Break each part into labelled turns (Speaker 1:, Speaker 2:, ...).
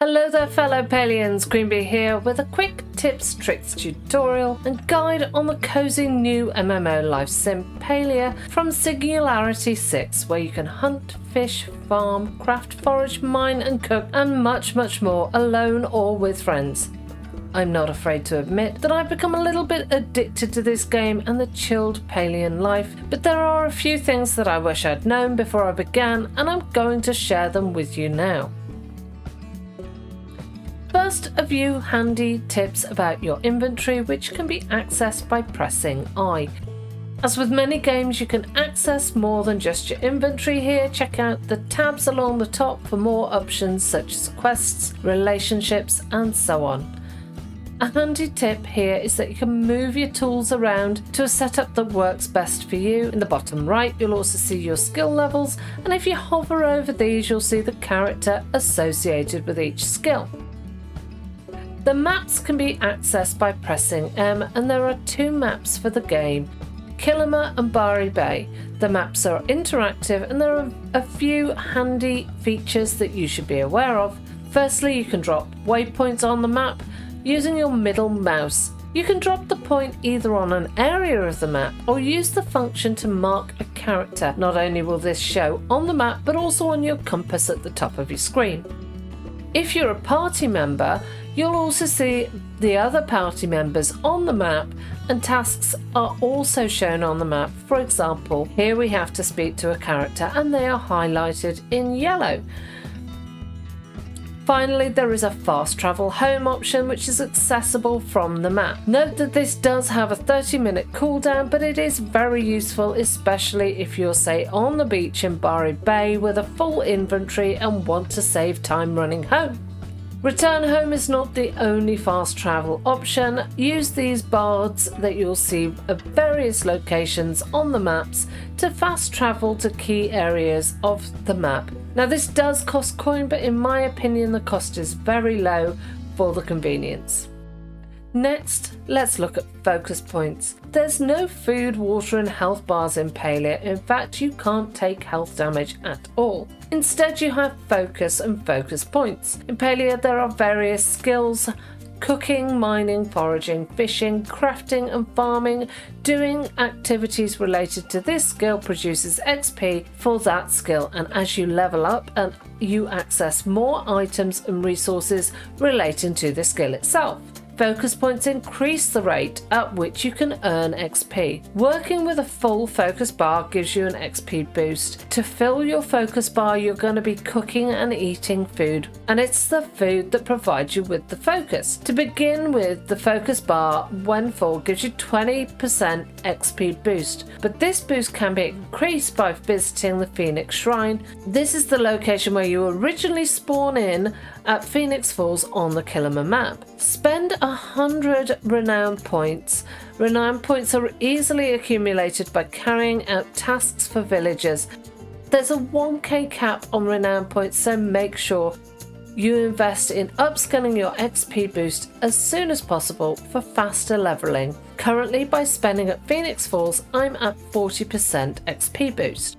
Speaker 1: Hello there fellow Palians, Queenbee here with a quick tips, tricks tutorial and guide on the cozy new MMO life sim Palia from Singularity 6, where you can hunt, fish, farm, craft, forage, mine and cook and much more alone or with friends. I'm not afraid to admit that I've become a little bit addicted to this game and the chilled Palian life, but there are a few things that I wish I'd known before I began and I'm going to share them with you now. First, a few handy tips about your inventory, which can be accessed by pressing I. As with many games, you can access more than just your inventory here. Check out the tabs along the top for more options such as quests, relationships and so on. A handy tip here is that you can move your tools around to a setup that works best for you. In the bottom right, you'll also see your skill levels, and if you hover over these, you'll see the character associated with each skill. The maps can be accessed by pressing M, and there are two maps for the game, Kilima and Bari Bay. The maps are interactive and there are a few handy features that you should be aware of. Firstly, you can drop waypoints on the map using your middle mouse. You can drop the point either on an area of the map or use the function to mark a character. Not only will this show on the map, but also on your compass at the top of your screen. If you're a party member, you'll also see the other party members on the map, and tasks are also shown on the map. For example, here we have to speak to a character and they are highlighted in yellow. Finally, there is a fast travel home option which is accessible from the map. Note that this does have a 30-minute cooldown, but it is very useful, especially if you're, say, on the beach in Bari Bay with a full inventory and want to save time running home. Return home is not the only fast travel option. Use these bards that you'll see at various locations on the maps to fast travel to key areas of the map. Now this does cost coin, but in my opinion the cost is very low for the convenience. Next, let's look at focus points. There's no food, water and health bars in Palia. In fact, you can't take health damage at all. Instead, you have focus and focus points. In Palia, there are various skills: cooking, mining, foraging, fishing, crafting and farming. Doing activities related to this skill produces XP for that skill, and as you level up and you access more items and resources relating to the skill itself. Focus points increase the rate at which you can earn XP. Working with a full focus bar gives you an XP boost. To fill your focus bar, you're going to be cooking and eating food, and it's the food that provides you with the focus. To begin with, the focus bar, when full, gives you 20% XP boost, but this boost can be increased by visiting the Phoenix Shrine. This is the location where you originally spawn in at Phoenix Falls on the Kilima map. Spend 100 renown points. Renown points are easily accumulated by carrying out tasks for villagers. There's a 1k cap on renown points, so make sure you invest in upscaling your XP boost as soon as possible for faster leveling. Currently, by spending at Phoenix Falls, I'm at 40% XP boost.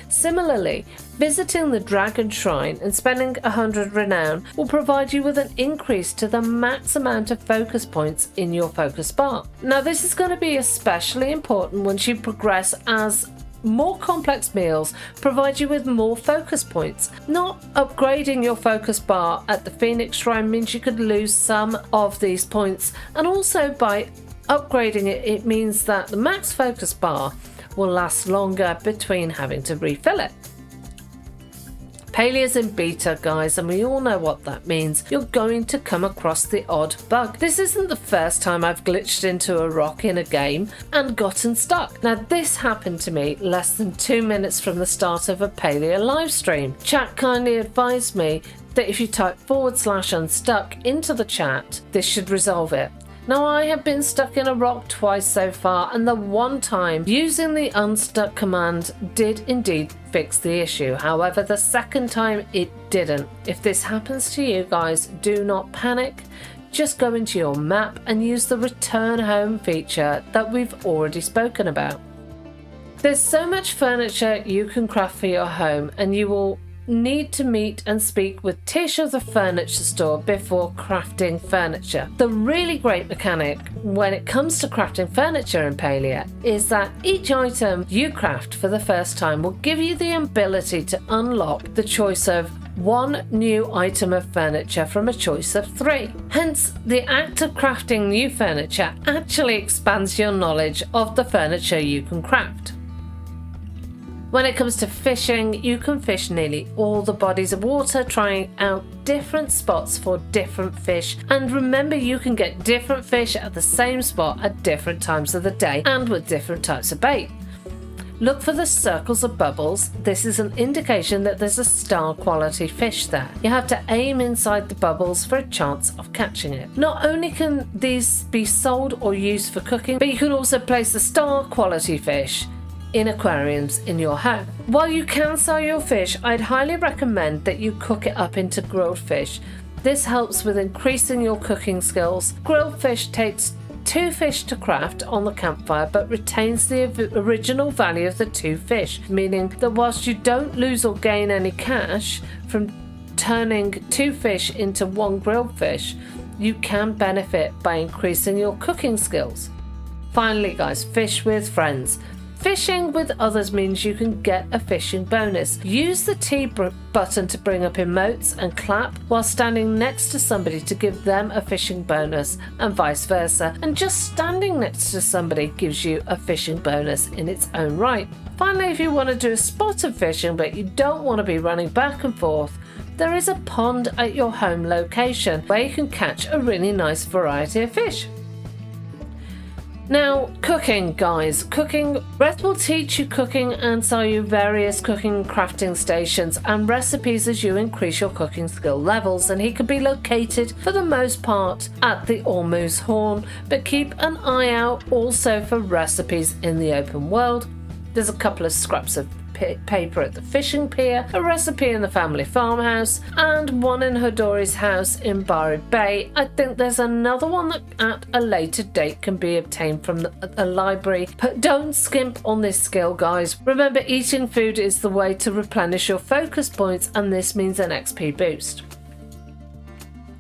Speaker 1: Similarly, visiting the Dragon Shrine and spending 100 renown will provide you with an increase to the max amount of focus points in your focus bar. Now this is going to be especially important once you progress, as more complex meals provide you with more focus points. Not upgrading your focus bar at the Phoenix Shrine means you could lose some of these points, and also by upgrading it, it means that the max focus bar will last longer between having to refill it. Palia's in beta, guys, and we all know what that means. You're going to come across the odd bug. This isn't the first time I've glitched into a rock in a game and gotten stuck. Now this happened to me less than 2 minutes from the start of a Palia live stream. Chat kindly advised me that if you type /unstuck into the chat, this should resolve it. Now I have been stuck in a rock twice so far, and the one time using the unstuck command did indeed fix the issue. However, the second time it didn't. If this happens to you guys, do not panic. Just go into your map and use the return home feature that we've already spoken about. There's so much furniture you can craft for your home, and you will need to meet and speak with Tish of the furniture store before crafting furniture. The really great mechanic when it comes to crafting furniture in Palia is that each item you craft for the first time will give you the ability to unlock the choice of one new item of furniture from a choice of 3. Hence, the act of crafting new furniture actually expands your knowledge of the furniture you can craft. When it comes to fishing, you can fish nearly all the bodies of water, trying out different spots for different fish. And remember, you can get different fish at the same spot at different times of the day and with different types of bait. Look for the circles of bubbles. This is an indication that there's a star quality fish there. You have to aim inside the bubbles for a chance of catching it. Not only can these be sold or used for cooking, but you can also place the star quality fish in aquariums in your home. While you can sell your fish, I'd highly recommend that you cook it up into grilled fish. This helps with increasing your cooking skills. Grilled fish takes 2 fish to craft on the campfire but retains the original value of the 2 fish, meaning that whilst you don't lose or gain any cash from turning 2 fish into 1 grilled fish, you can benefit by increasing your cooking skills. Finally guys, fish with friends. Fishing with others means you can get a fishing bonus. Use the T button to bring up emotes and clap while standing next to somebody to give them a fishing bonus, and vice versa. And just standing next to somebody gives you a fishing bonus in its own right. Finally, if you want to do a spot of fishing but you don't want to be running back and forth, there is a pond at your home location where you can catch a really nice variety of fish. Now, cooking, guys. Cooking. Brett will teach you cooking and sell you various cooking and crafting stations and recipes as you increase your cooking skill levels, and he can be located for the most part at the Ormuz Horn, but keep an eye out also for recipes in the open world. There's a couple of scraps of paper at the fishing pier, a recipe in the family farmhouse, and one in Hodori's house in Bari Bay. I think there's another one that at a later date can be obtained from the library. But don't skimp on this skill, guys. Remember, eating food is the way to replenish your focus points, and this means an XP boost.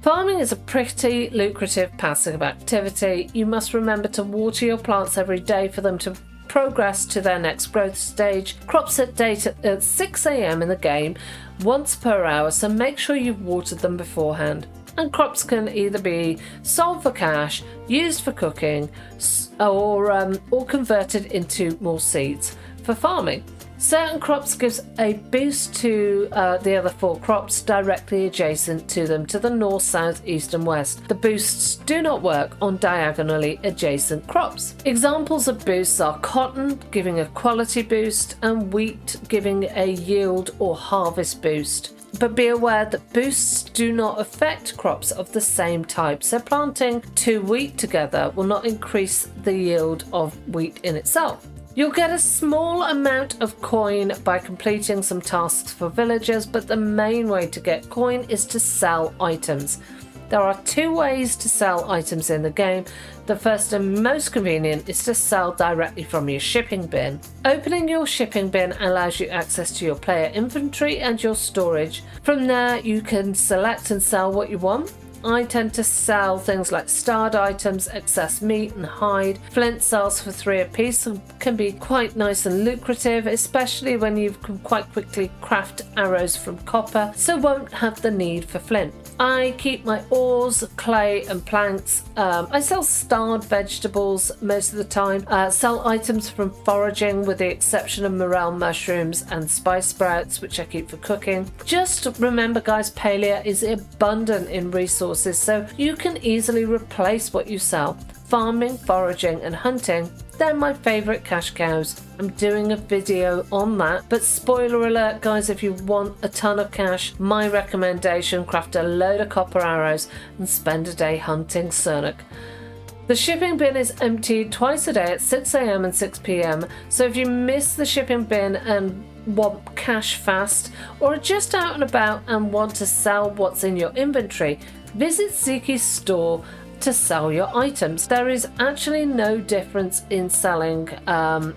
Speaker 1: Farming is a pretty lucrative passive activity. You must remember to water your plants every day for them to progress to their next growth stage. Crops set date at 6 AM in the game once per hour, so make sure you've watered them beforehand. And crops can either be sold for cash, used for cooking, or converted into more seeds for farming. Certain crops gives a boost to the other 4 crops directly adjacent to them to the north, south, east and west. The boosts do not work on diagonally adjacent crops. Examples of boosts are cotton giving a quality boost and wheat giving a yield or harvest boost. But be aware that boosts do not affect crops of the same type, so planting 2 wheat together will not increase the yield of wheat in itself. You'll get a small amount of coin by completing some tasks for villagers, but the main way to get coin is to sell items. There are 2 ways to sell items in the game. The first and most convenient is to sell directly from your shipping bin. Opening your shipping bin allows you access to your player inventory and your storage. From there, you can select and sell what you want. I tend to sell things like starred items, excess meat and hide. Flint sells for 3 apiece and can be quite nice and lucrative, especially when you can quite quickly craft arrows from copper, so won't have the need for flint. I keep my ores, clay and planks. I sell starred vegetables most of the time. Sell items from foraging with the exception of morel mushrooms and spice sprouts, which I keep for cooking. Just remember guys, Palia is abundant in resources, so you can easily replace what you sell. Farming, foraging and hunting, they're my favourite cash cows. I'm doing a video on that, but spoiler alert guys, if you want a ton of cash, my recommendation, craft a load of copper arrows and spend a day hunting Cernic. The shipping bin is emptied twice a day at 6 AM and 6 PM, so if you miss the shipping bin and want cash fast, or are just out and about and want to sell what's in your inventory, visit Ziki's store to sell your items. There is actually no difference in selling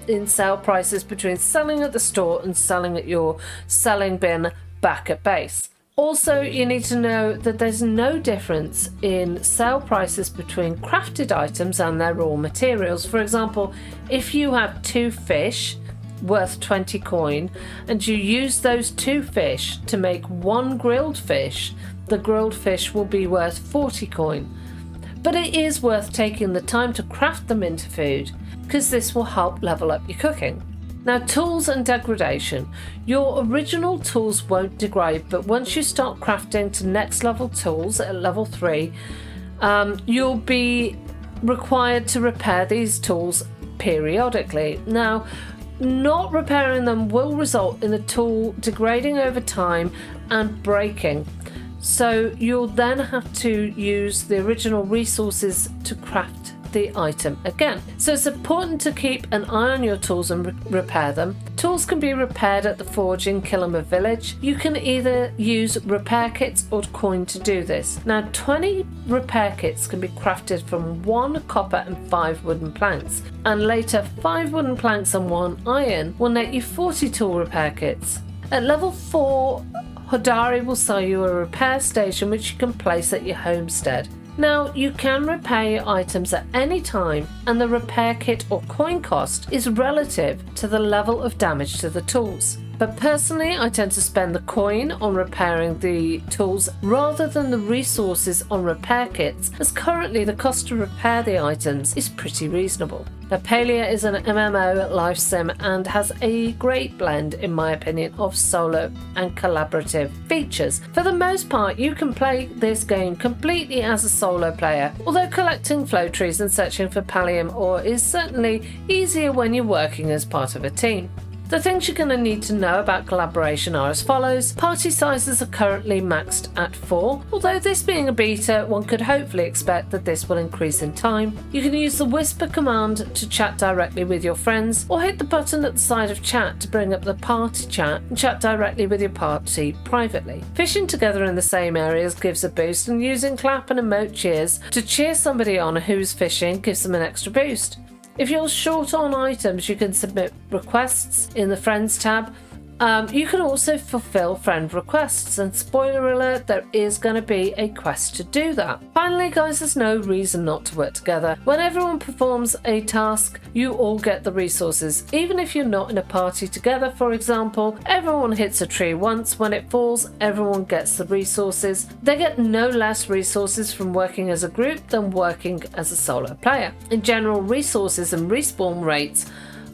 Speaker 1: in sale prices between selling at the store and selling at your selling bin, back at base. Also, you need to know that there's no difference in sale prices between crafted items and their raw materials. For example, if you have 2 fish worth 20 coin and you use those 2 fish to make 1 grilled fish, the grilled fish will be worth 40 coin. But it is worth taking the time to craft them into food, because this will help level up your cooking. Now, tools and degradation. Your original tools won't degrade, but once you start crafting to next level tools at level 3, you'll be required to repair these tools periodically. Now, not repairing them will result in the tool degrading over time and breaking. So you'll then have to use the original resources to craft the item again. So it's important to keep an eye on your tools and repair them. Tools can be repaired at the forge in Killamur village. You can either use repair kits or coin to do this. Now, 20 repair kits can be crafted from 1 copper and 5 wooden planks, and later 5 wooden planks and 1 iron will net you 40 tool repair kits. At level 4, Hodari will sell you a repair station which you can place at your homestead. Now, you can repair your items at any time, and the repair kit or coin cost is relative to the level of damage to the tools. But personally, I tend to spend the coin on repairing the tools rather than the resources on repair kits, as currently the cost to repair the items is pretty reasonable. Now, Palia is an MMO life sim and has a great blend, in my opinion, of solo and collaborative features. For the most part, you can play this game completely as a solo player, although collecting flow trees and searching for Pallium ore is certainly easier when you're working as part of a team. The things you're going to need to know about collaboration are as follows. Party sizes are currently maxed at 4, although this being a beta, one could hopefully expect that this will increase in time. You can use the whisper command to chat directly with your friends, or hit the button at the side of chat to bring up the party chat and chat directly with your party privately. Fishing together in the same areas gives a boost, and using clap and emote cheers to cheer somebody on who's fishing gives them an extra boost. If you're short on items, you can submit requests in the Friends tab. You can also fulfill friend requests, and spoiler alert, there is going to be a quest to do that. Finally, guys, there's no reason not to work together. When everyone performs a task, you all get the resources. Even if you're not in a party together, for example, everyone hits a tree once. When it falls, everyone gets the resources. They get no less resources from working as a group than working as a solo player. In general, resources and respawn rates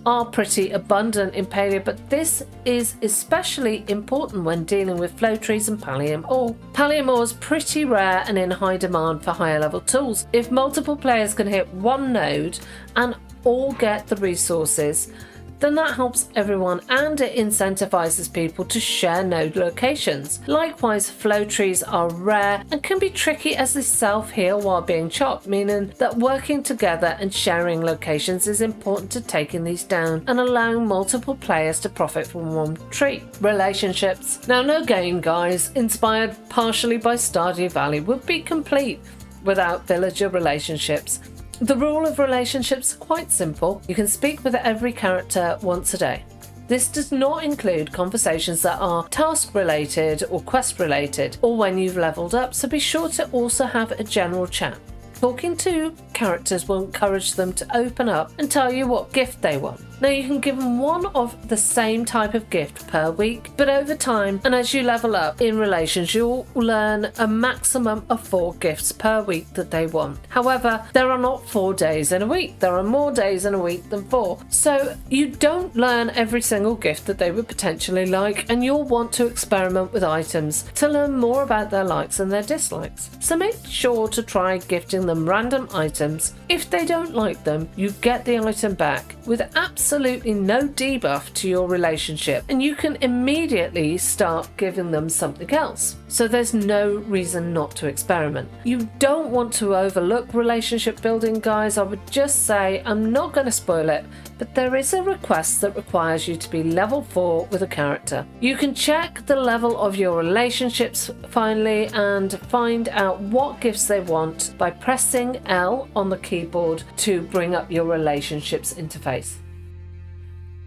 Speaker 1: are pretty abundant in Palia, but this is especially important when dealing with flow trees and Pallium ore. Pallium ore is pretty rare and in high demand for higher level tools. If multiple players can hit one node and all get the resources, then that helps everyone and it incentivizes people to share node locations. Likewise, flow trees are rare and can be tricky as they self-heal while being chopped, meaning that working together and sharing locations is important to taking these down and allowing multiple players to profit from one tree. Relationships. Now, no game, guys, inspired partially by Stardew Valley, would be complete without villager relationships. The rule of relationships is quite simple. You can speak with every character once a day. This does not include conversations that are task related or quest related, or when you've leveled up, so be sure to also have a general chat. Talking to characters will encourage them to open up and tell you what gift they want. Now, you can give them one of the same type of gift per week, but over time and as you level up in relations, you'll learn a maximum of 4 gifts per week that they want. However, there are not 4 days in a week. There are more days in a week than 4. So you don't learn every single gift that they would potentially like, and you'll want to experiment with items to learn more about their likes and their dislikes. So make sure to try gifting them random items. If they don't like them, you get the item back with absolutely no debuff to your relationship, and you can immediately start giving them something else. So there's no reason not to experiment. You don't want to overlook relationship building, guys. I would just say, I'm not going to spoil it, but there is a request that requires you to be level 4 with a character. You can check the level of your relationships finally and find out what gifts they want by pressing L on the keyboard to bring up your relationships interface.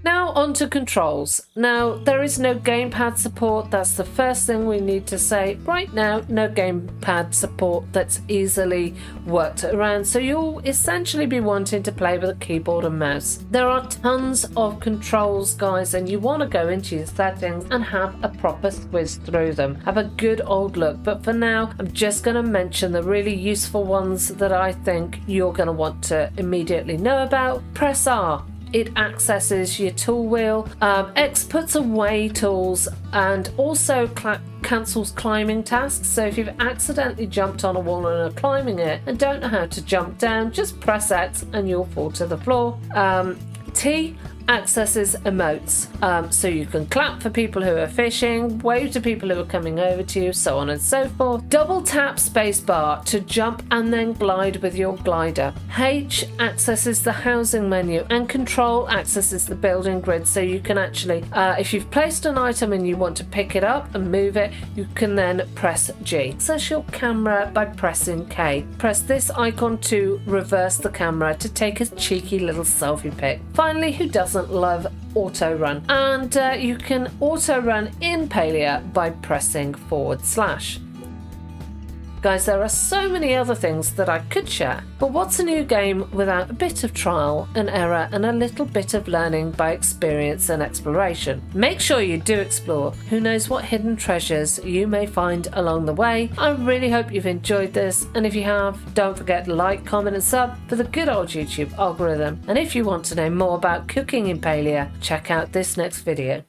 Speaker 1: Now on to controls. Now there is no gamepad support, that's the first thing we need to say. Right now, no gamepad support that's easily worked around, so you'll essentially be wanting to play with a keyboard and mouse. There are tons of controls, guys, and you want to go into your settings and have a proper whiz through them. Have a good old look, but for now I'm just going to mention the really useful ones that I think you're going to want to immediately know about. Press R. It accesses your tool wheel. X puts away tools and also cancels climbing tasks. So if you've accidentally jumped on a wall and are climbing it and don't know how to jump down, just press X and you'll fall to the floor. T accesses emotes, so you can clap for people who are fishing, wave to people who are coming over to you, so on and so forth. Double tap spacebar to jump and then glide with your glider. H accesses the housing menu, and control accesses the building grid, so you can actually, if you've placed an item and you want to pick it up and move it, you can then press G. Access your camera by pressing K. Press this icon to reverse the camera to take a cheeky little selfie pic. Finally, who doesn't love auto run? And you can auto run in Palia by pressing /. Guys, there are so many other things that I could share, but what's a new game without a bit of trial and error and a little bit of learning by experience and exploration? Make sure you do explore. Who knows what hidden treasures you may find along the way. I really hope you've enjoyed this, and if you have, don't forget to like, comment and sub for the good old YouTube algorithm. And if you want to know more about cooking in Palia, check out this next video.